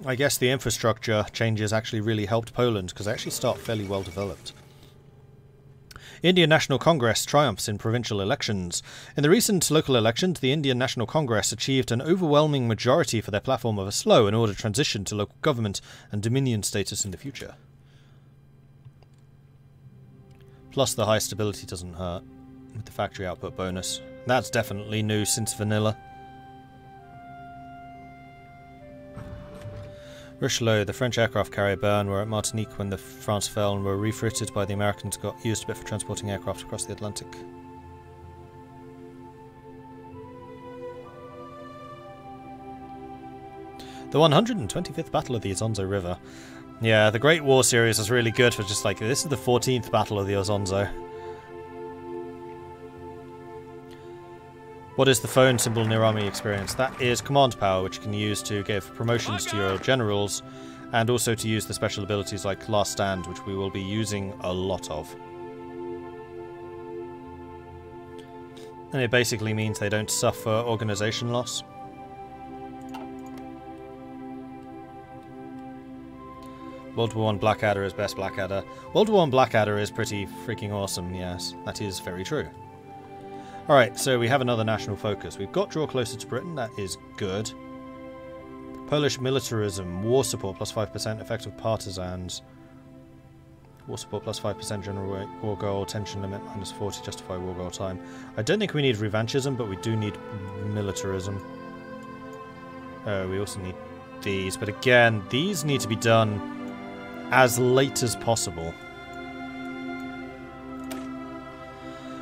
I guess the infrastructure changes actually really helped Poland, because they actually start fairly well developed. Indian National Congress triumphs in provincial elections. In the recent local elections, the Indian National Congress achieved an overwhelming majority for their platform of a slow and ordered transition to local government and dominion status in the future. Plus the high stability doesn't hurt, with the factory output bonus. That's definitely new since vanilla. Richelieu, the French aircraft carrier Bern, were at Martinique when France fell and were refitted by the Americans, got used a bit for transporting aircraft across the Atlantic. The 125th Battle of the Isonzo River. Yeah, the Great War series was really good for just like, this is the 14th Battle of the Isonzo. What is the phone symbol near army experience? That is command power, which you can use to give promotions to your generals, and also to use the special abilities like Last Stand, which we will be using a lot of. And it basically means they don't suffer organization loss. World War I Blackadder is best Blackadder. World War I Blackadder is pretty freaking awesome, yes. That is very true. Alright, so we have another national focus. We've got draw closer to Britain, that is good. Polish militarism, war support plus 5%, effective partisans. War support plus 5%, general war goal, tension limit minus 40, justify war goal time. I don't think we need revanchism, but we do need militarism. We also need these, but again, these need to be done as late as possible.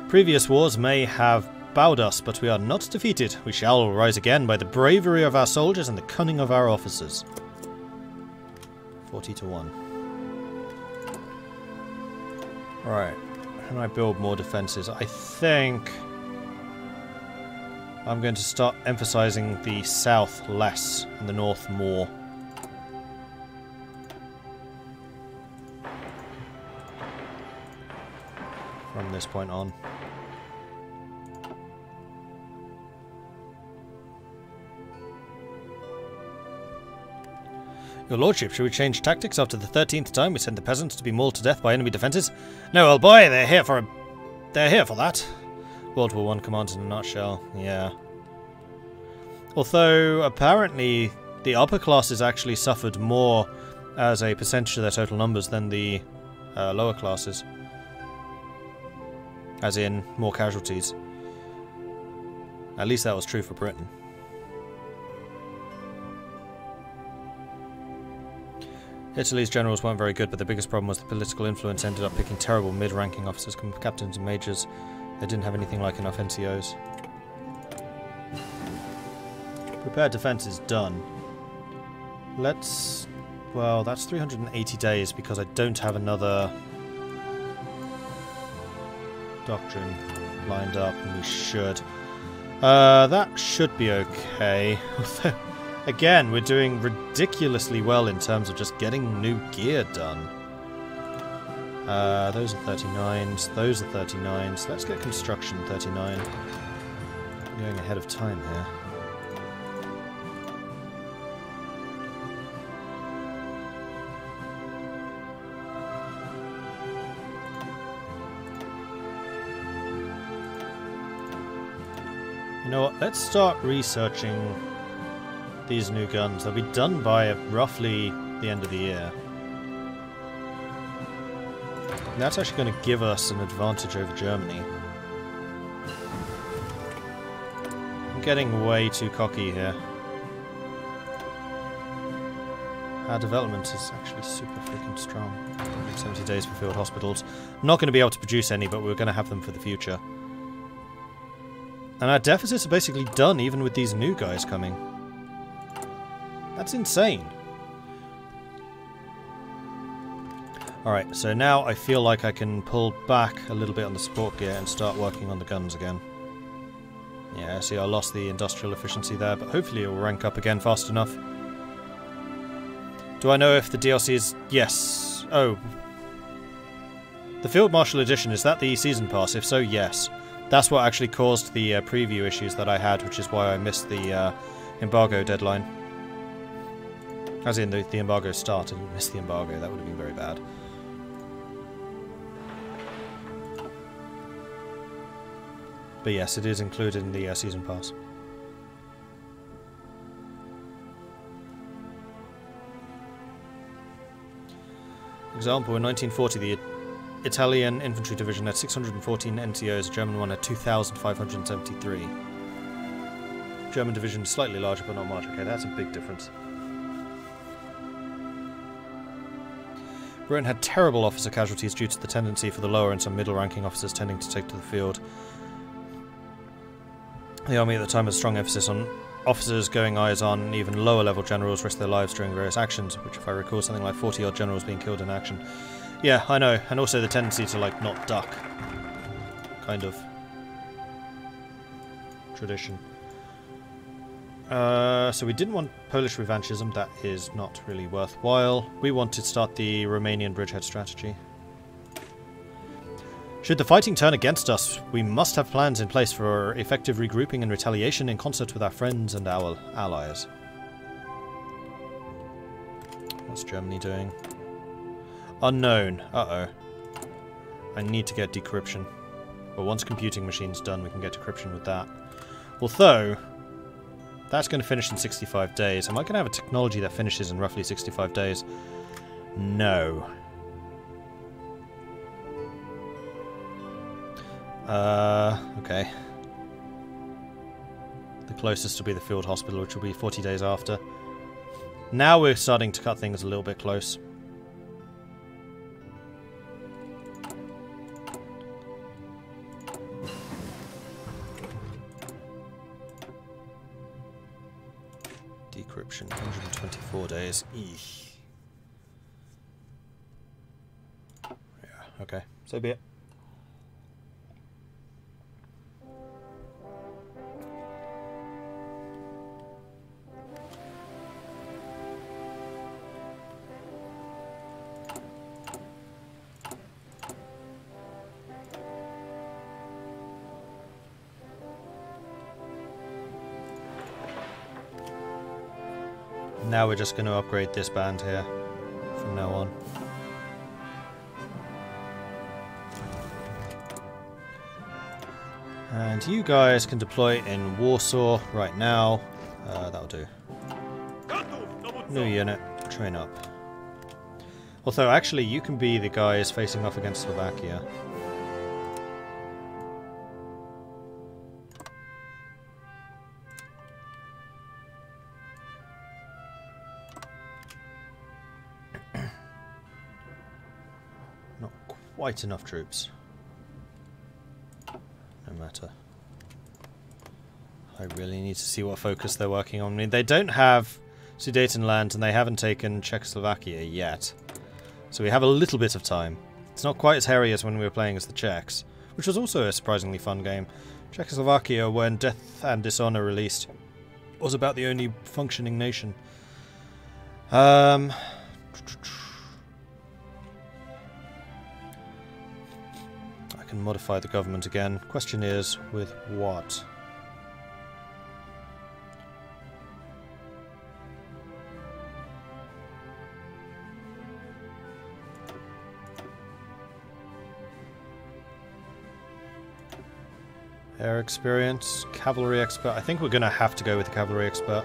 Previous wars may have bowed us, but we are not defeated. We shall rise again by the bravery of our soldiers and the cunning of our officers. 40 to 1. Alright, can I build more defences? I think I'm going to start emphasising the south less and the north more. From this point on. Your lordship, should we change tactics after the 13th time we send the peasants to be mauled to death by enemy defences? No, old boy, they're here for that. World War I command in a nutshell, yeah. Although, apparently, the upper classes actually suffered more as a percentage of their total numbers than the lower classes. As in, more casualties. At least that was true for Britain. Italy's generals weren't very good, but the biggest problem was the political influence ended up picking terrible mid-ranking officers, captains and majors. They didn't have anything like enough NCOs. Prepared defense is done. Let's... well, that's 380 days because I don't have another doctrine lined up, and we should. That should be okay. Again, we're doing ridiculously well in terms of just getting new gear done. Those are 39s, those are 39s. Let's get construction 39. I'm going ahead of time here. You know what, let's start researching these new guns. They'll be done by roughly the end of the year. And that's actually going to give us an advantage over Germany. I'm getting way too cocky here. Our development is actually super freaking strong. 170 days for field hospitals. I'm not going to be able to produce any, but we're going to have them for the future. And our deficits are basically done even with these new guys coming. That's insane. Alright, so now I feel like I can pull back a little bit on the support gear and start working on the guns again. Yeah, see, I lost the industrial efficiency there, but hopefully it will rank up again fast enough. Do I know if the DLC is... yes. Oh. The Field Marshal Edition, is that the Season Pass? If so, yes. That's what actually caused the preview issues that I had, which is why I missed the embargo deadline. As in, the embargo started, we missed the embargo, that would have been very bad. But yes, it is included in the season pass. Example, in 1940 the Italian infantry division had 614 NCOs, the German one had 2,573. German division is slightly larger but not much. Okay, that's a big difference. Britain had terrible officer casualties due to the tendency for the lower and some middle-ranking officers tending to take to the field. The army at the time had a strong emphasis on officers going eyes on, and even lower-level generals risked their lives during various actions, which, if I recall, something like 40-odd generals being killed in action. Yeah, I know, and also the tendency to, like, not duck. Kind of tradition. So we didn't want Polish revanchism, that is not really worthwhile. We want to start the Romanian bridgehead strategy. Should the fighting turn against us, we must have plans in place for effective regrouping and retaliation in concert with our friends and our allies. What's Germany doing? Unknown. Uh-oh. I need to get decryption. But once computing machine's done, we can get decryption with that. Although, that's going to finish in 65 days. Am I going to have a technology that finishes in roughly 65 days? No. Okay. The closest will be the field hospital, which will be 40 days after. Now we're starting to cut things a little bit close. Decryption, 124 days. Eesh. Yeah, okay. So be it. Now we're just going to upgrade this band here from now on. And you guys can deploy in Warsaw right now. That'll do. New unit, train up. Although actually you can be the guys facing off against Slovakia. Quite enough troops. No matter. I really need to see what focus they're working on. I mean, they don't have Sudetenland and they haven't taken Czechoslovakia yet. So we have a little bit of time. It's not quite as hairy as when we were playing as the Czechs, which was also a surprisingly fun game. Czechoslovakia, when Death and Dishonor released, was about the only functioning nation. Can modify the government again. Question is, with what? Air experience, cavalry expert. I think we're going to have to go with the cavalry expert.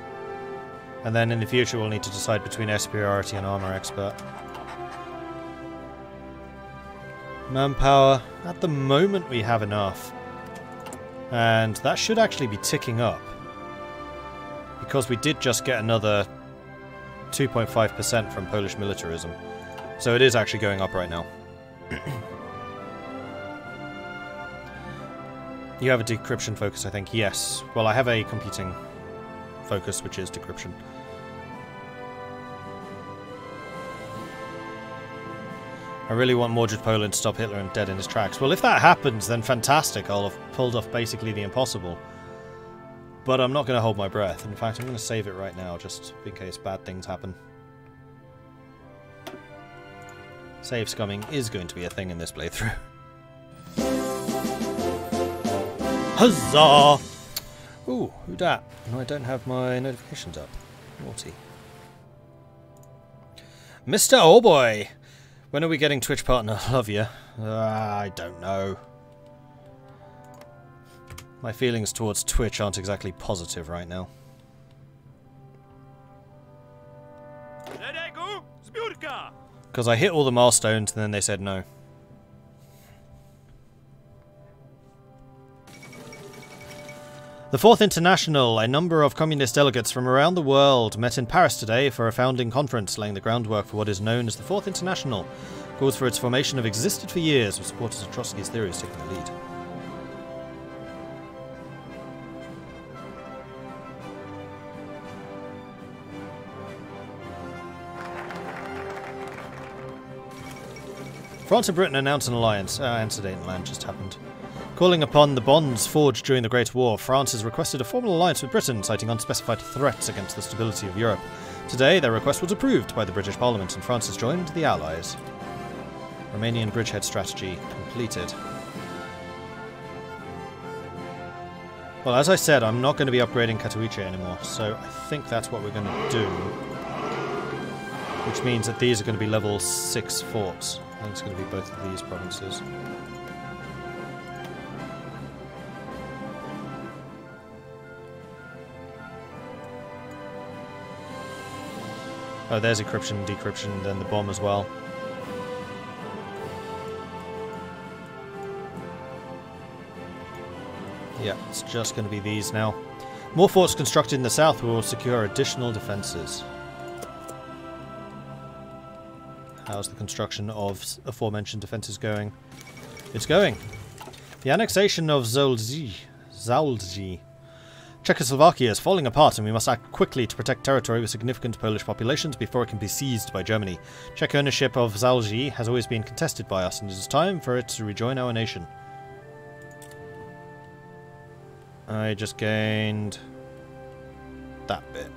And then in the future we'll need to decide between air superiority and armor expert. Manpower, at the moment we have enough. And that should actually be ticking up. Because we did just get another 2.5% from Polish militarism. So it is actually going up right now. You have a decryption focus, I think. Yes. Well, I have a computing focus, which is decryption. I really want Mordred Poland to stop Hitler and dead in his tracks. Well, if that happens, then fantastic. I'll have pulled off basically the impossible. But I'm not going to hold my breath. In fact, I'm going to save it right now, just in case bad things happen. Save scumming is going to be a thing in this playthrough. Huzzah! Ooh, who dat? No, I don't have my notifications up. Naughty. Mr. Oh boy! When are we getting Twitch partner? Love you. I don't know. My feelings towards Twitch aren't exactly positive right now. Because I hit all the milestones and then they said no. The Fourth International, a number of communist delegates from around the world, met in Paris today for a founding conference, laying the groundwork for what is known as the Fourth International. Calls for its formation have existed for years, with supporters of Trotsky's theories taking the lead. France and Britain announce an alliance. Antecedent just happened. Calling upon the bonds forged during the Great War, France has requested a formal alliance with Britain, citing unspecified threats against the stability of Europe. Today, their request was approved by the British Parliament, and France has joined the Allies. Romanian bridgehead strategy completed. Well, as I said, I'm not going to be upgrading Katowice anymore, so I think that's what we're going to do. Which means that these are going to be level 6 forts. I think it's going to be both of these provinces. Oh, there's encryption, decryption, then the bomb as well. Yeah, it's just going to be these now. More forts constructed in the south will secure additional defences. How's the construction of aforementioned defences going? It's going. The annexation of Zaolzie. Czechoslovakia is falling apart and we must act quickly to protect territory with significant Polish populations before it can be seized by Germany. Czech ownership of Zaolzie has always been contested by us and it is time for it to rejoin our nation. I just gained that bit.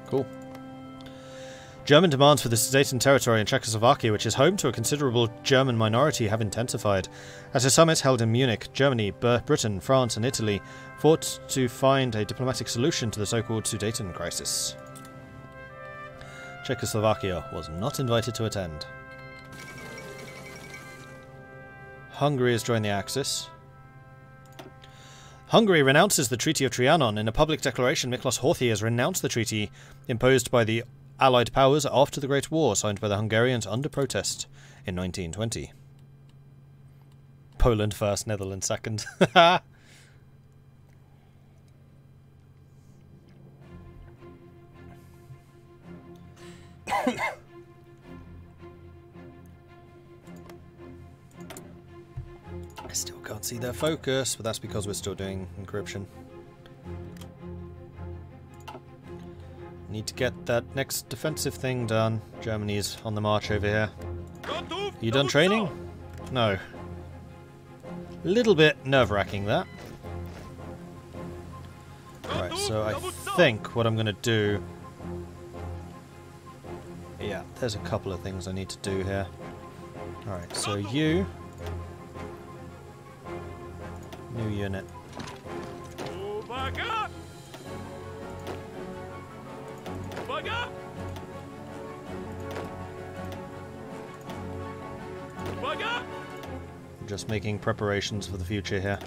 Cool. German demands for the Sudeten territory in Czechoslovakia, which is home to a considerable German minority, have intensified. At a summit held in Munich, Germany, Britain, France and Italy fought to find a diplomatic solution to the so-called Sudeten crisis. Czechoslovakia was not invited to attend. Hungary has joined the Axis. Hungary renounces the Treaty of Trianon. In a public declaration, Miklos Horthy has renounced the treaty imposed by the Allied powers after the Great War, signed by the Hungarians under protest in 1920. Poland first, Netherlands second. I still can't see their focus, but that's because we're still doing encryption. Need to get that next defensive thing done. Germany's on the march over here. You done training? No. Little bit nerve-wracking, that. Right, so I think what I'm going to do... Yeah, there's a couple of things I need to do here. Alright, so you... New unit. Just making preparations for the future here.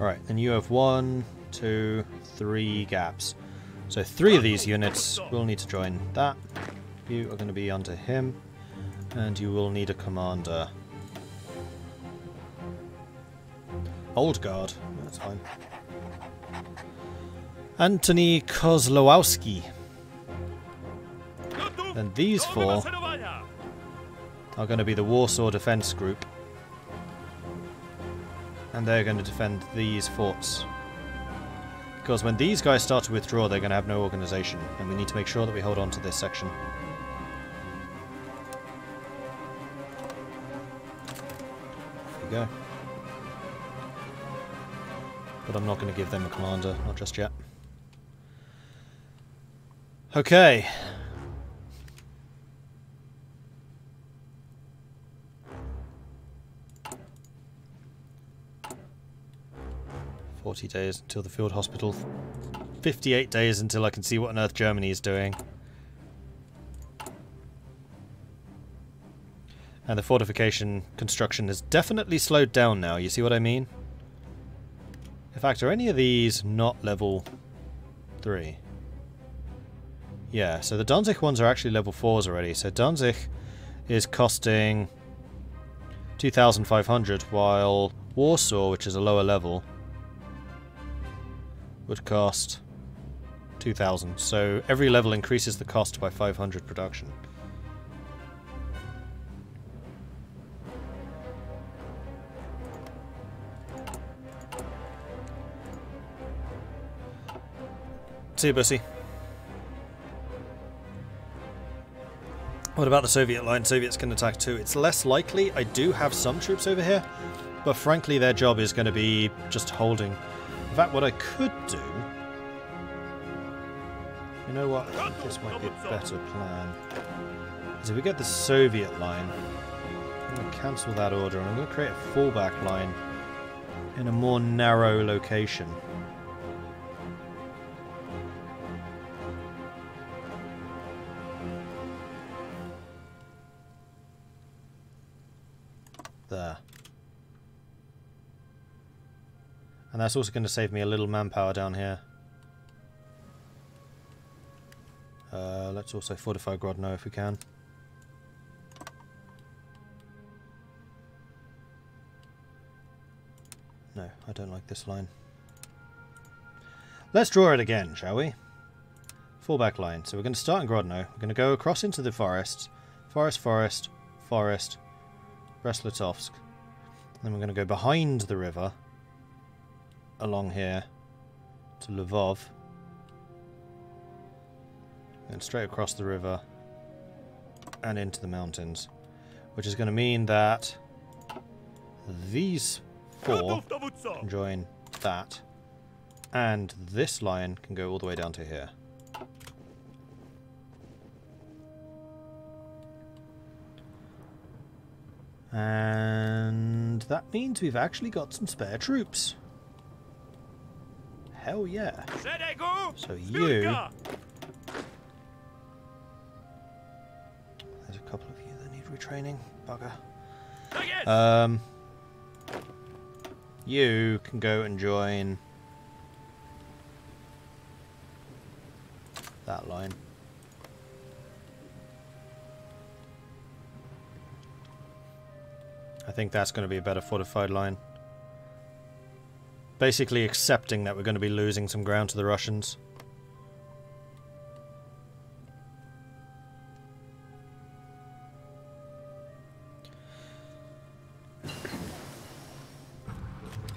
Alright, then you have 1, 2, 3 gaps. So 3 of these units will need to join that. You are going to be under him. And you will need a commander. Old Guard. That's fine. Antony Kozlowski. Then these 4 are going to be the Warsaw Defense Group. And they're going to defend these forts. Because when these guys start to withdraw, they're going to have no organization. And we need to make sure that we hold on to this section. There we go. But I'm not going to give them a commander, not just yet. Okay. 40 days until the field hospital. 58 days until I can see what on earth Germany is doing. And the fortification construction has definitely slowed down now, you see what I mean? In fact, are any of these not level 3? Yeah, so the Danzig ones are actually level 4s already. So Danzig is costing 2,500, while Warsaw, which is a lower level, would cost 2,000. So every level increases the cost by 500 production. See you, Bussy. What about the Soviet line? Soviets can attack too. It's less likely. I do have some troops over here, but frankly their job is going to be just holding. In fact, what I could do... You know what? I think this might be a better plan. Is if we get the Soviet line, I'm going to cancel that order and I'm going to create a fallback line in a more narrow location. There. And that's also going to save me a little manpower down here. Let's also fortify Grodno if we can. No, I don't like this line. Let's draw it again, shall we? Fallback line. So we're going to start in Grodno. We're going to go across into the forests. Forest, forest, forest. Brest-Litovsk. Then we're going to go behind the river along here to Lvov and straight across the river and into the mountains, which is going to mean that these four can join that and this line can go all the way down to here. And that means we've actually got some spare troops. Hell yeah. So you... There's a couple of you that need retraining. Bugger. You can go and join that line. I think that's going to be a better fortified line. Basically accepting that we're going to be losing some ground to the Russians.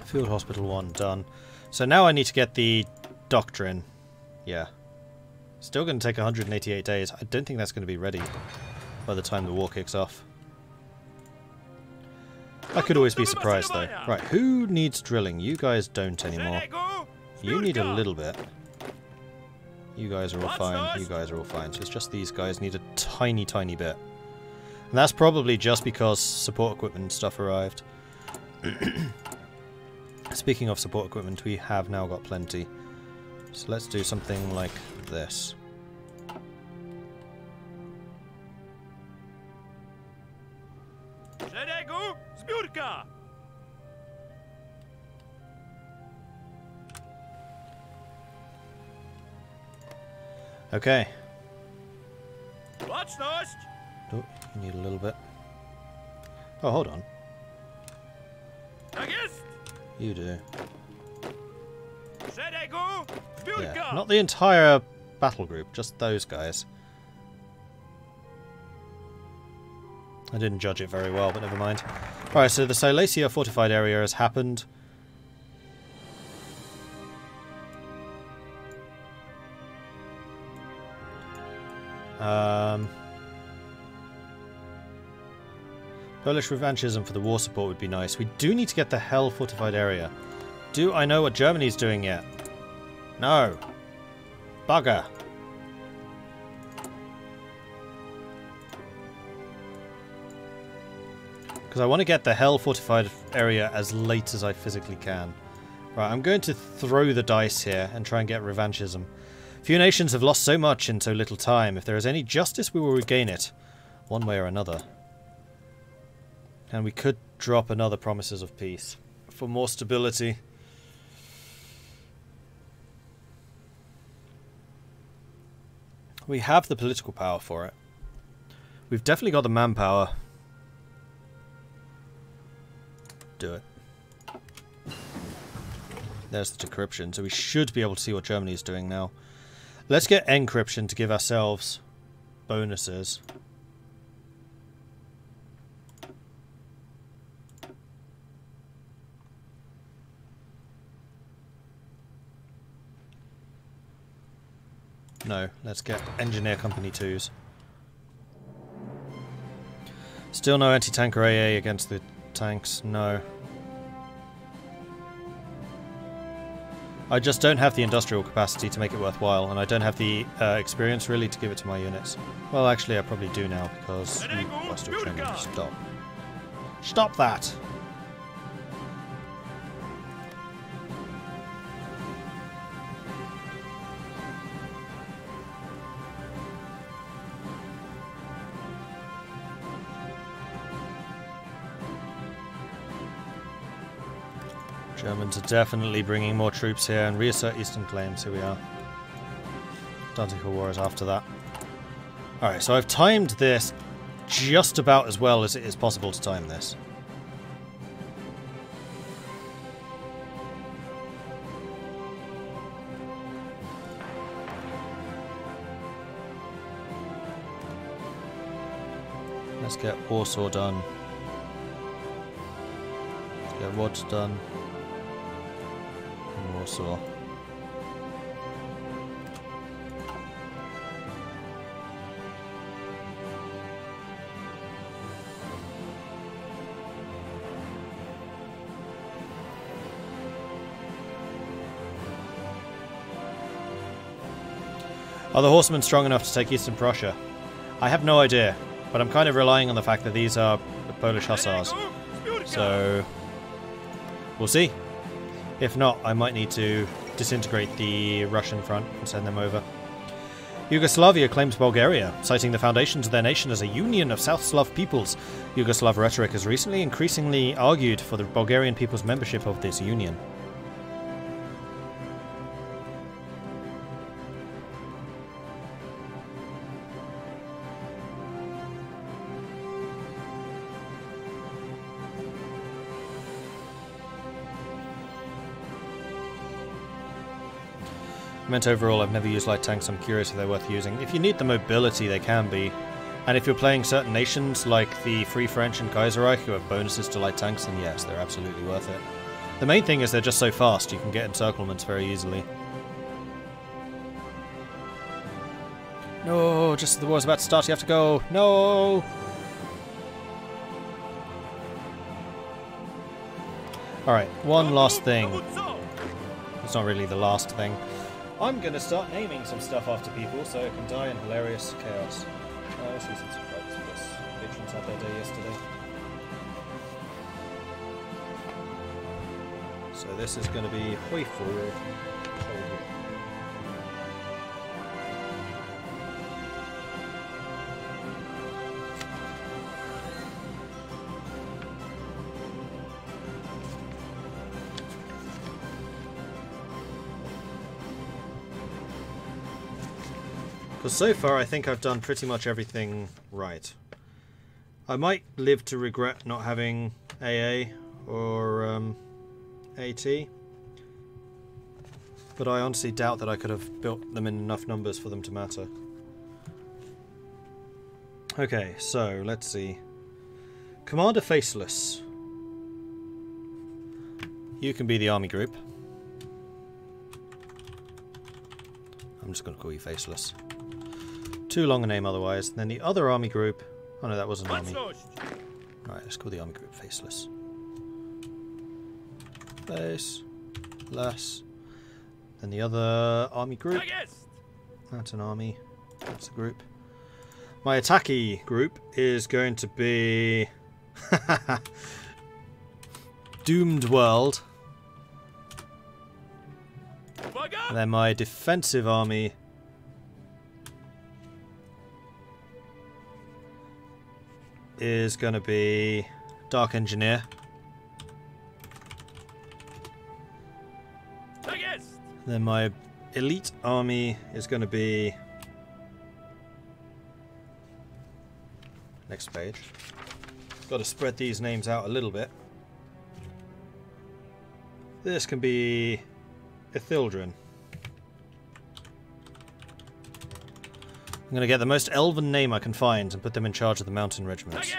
Field Hospital 1 done. So now I need to get the doctrine. Yeah. Still going to take 188 days. I don't think that's going to be ready by the time the war kicks off. I could always be surprised though. Right, who needs drilling? You guys don't anymore. You need a little bit. You guys are all fine. You guys are all fine. So it's just these guys need a tiny, tiny bit. And that's probably just because support equipment and stuff arrived. Speaking of support equipment, we have now got plenty. So let's do something like this. Okay. Oh, you need a little bit. Oh, hold on. You do. Yeah, not the entire battle group, just those guys. I didn't judge it very well, but never mind. Alright, so the Silesia fortified area has happened. Polish revanchism for the war support would be nice. We do need to get the hell fortified area. Do I know what Germany's doing yet? No. Bugger. Because I want to get the hell fortified area as late as I physically can. Right, I'm going to throw the dice here and try and get revanchism. Few nations have lost so much in so little time. If there is any justice, we will regain it, one way or another. And we could drop another Promises of Peace for more stability. We have the political power for it. We've definitely got the manpower. Do it. There's the decryption, so we should be able to see what Germany is doing now. Let's get encryption to give ourselves bonuses. No, let's get Engineer Company 2s. Still no anti-tanker AA against the tanks, no. I just don't have the industrial capacity to make it worthwhile, and I don't have the experience really to give it to my units. Well, actually I probably do now, because you are still training. Stop. Stop that! Germans are definitely bringing more troops here and reassert eastern claims. Here we are. Dantical War is after that. Alright, so I've timed this just about as well as it is possible to time this. Let's get Warsaw done. Let's get Rods done. Warsaw. Are the horsemen strong enough to take Eastern Prussia? I have no idea, but I'm kind of relying on the fact that these are the Polish hussars. So, we'll see. If not, I might need to disintegrate the Russian front and send them over. Yugoslavia claims Bulgaria, citing the foundations of their nation as a union of South Slav peoples. Yugoslav rhetoric has recently increasingly argued for the Bulgarian people's membership of this union. Meant overall, I've never used light tanks. I'm curious if they're worth using. If you need the mobility, they can be. And if you're playing certain nations like the Free French and Kaiserreich who have bonuses to light tanks, then yes, they're absolutely worth it. The main thing is they're just so fast, you can get encirclements very easily. No, just as the war's about to start, you have to go. No! Alright, one last thing. It's not really the last thing. I'm going to start naming some stuff after people so it can die in hilarious chaos. I see some surprises because patrons had their day yesterday. So this is going to be way forward. Because so far I think I've done pretty much everything right. I might live to regret not having AA or AT, but I honestly doubt that I could have built them in enough numbers for them to matter. Okay, so let's see. Commander Faceless. You can be the army group. I'm just going to call you Faceless. Too long a name otherwise. Then the other army group... Oh no, that was an army. Alright, let's call the army group Faceless. Faceless. Then the other army group. That's an army. That's a group. My attacky group is going to be... Doomed World. And then my defensive army is going to be Dark Engineer. Then my elite army is going to be... Next page. Got to spread these names out a little bit. This can be Ithildren. I'm going to get the most elven name I can find and put them in charge of the mountain regiments.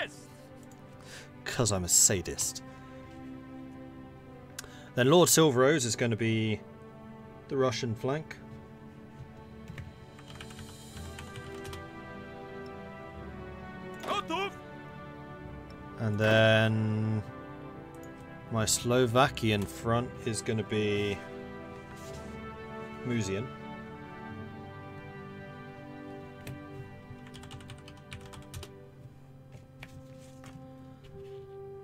Because I'm a sadist. Then Lord Silverrose is going to be the Russian flank. And then my Slovakian front is going to be Musian.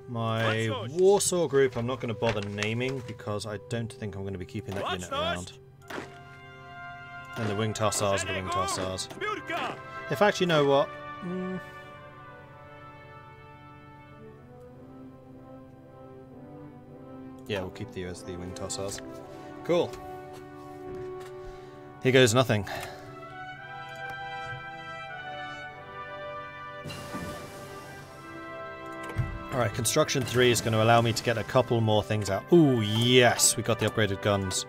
My Warsaw group I'm not going to bother naming because I don't think I'm going to be keeping that unit around. And the Winged Hussars are the Winged Hussars. In fact, you know what? Yeah, we'll keep you as the Winged Hussars. Cool. Here goes nothing. Alright, Construction 3 is going to allow me to get a couple more things out. Ooh, yes! We got the upgraded guns.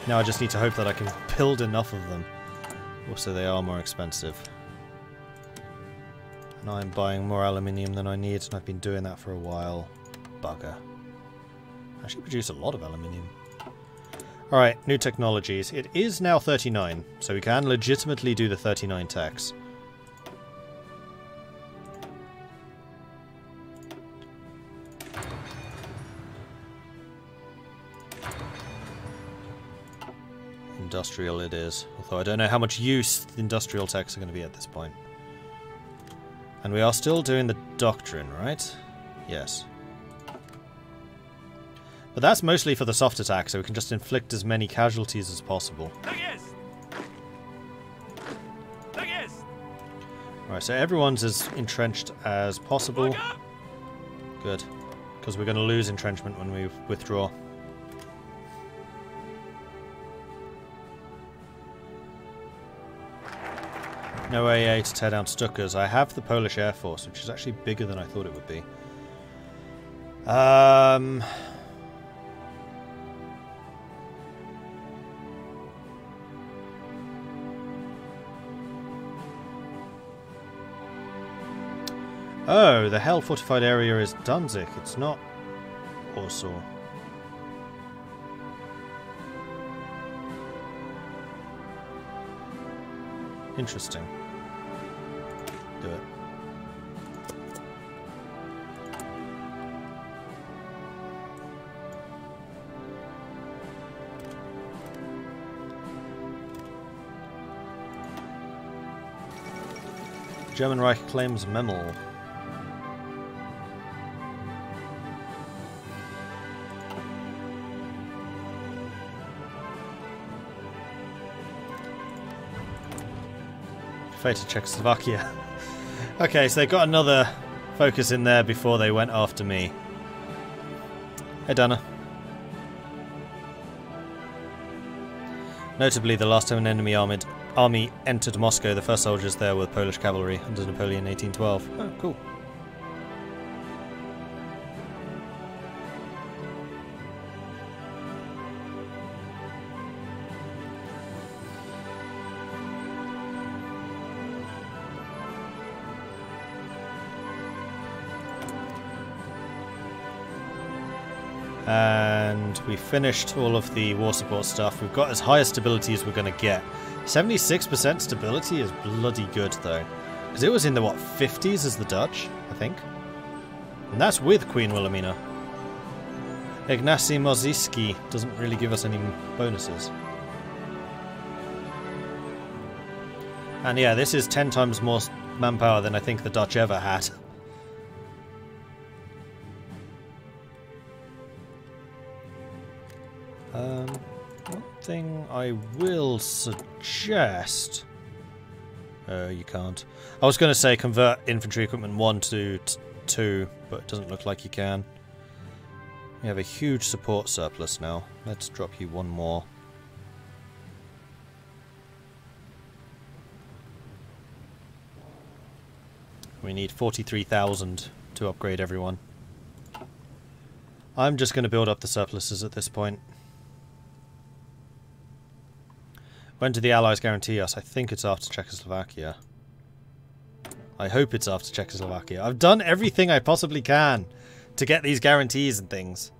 Now I just need to hope that I can build enough of them. Also, they are more expensive. And I'm buying more aluminium than I need, and I've been doing that for a while. Bugger. I actually produce a lot of aluminium. Alright, new technologies. It is now 39, so we can legitimately do the 39 tax. Industrial it is, although I don't know how much use the industrial techs are going to be at this point. And we are still doing the doctrine, right? Yes. But that's mostly for the soft attack, so we can just inflict as many casualties as possible. Alright, so everyone's as entrenched as possible. Good. Because we're going to lose entrenchment when we withdraw. No AA to tear down Stuckers. I have the Polish Air Force, which is actually bigger than I thought it would be. Oh, the hell fortified area is Danzig. It's not Warsaw. Interesting. Do it. German Reich claims Memel. To Czechoslovakia. Okay, so they got another focus in there before they went after me. Hey, Dana. Notably, the last time an enemy army entered Moscow, the first soldiers there were Polish cavalry under Napoleon in 1812. Oh, cool. And we finished all of the war support stuff. We've got as high a stability as we're going to get. 76% stability is bloody good, though. Because it was in the, what, 50s as the Dutch, I think? And that's with Queen Wilhelmina. Ignacy Moziski doesn't really give us any bonuses. And yeah, this is 10 times more manpower than I think the Dutch ever had. One thing I will suggest... you can't. I was going to say convert infantry equipment 1 to 2, but it doesn't look like you can. We have a huge support surplus now. Let's drop you one more. We need 43,000 to upgrade everyone. I'm just going to build up the surpluses at this point. When do the Allies guarantee us? I think it's after Czechoslovakia. I hope it's after Czechoslovakia. I've done everything I possibly can to get these guarantees and things.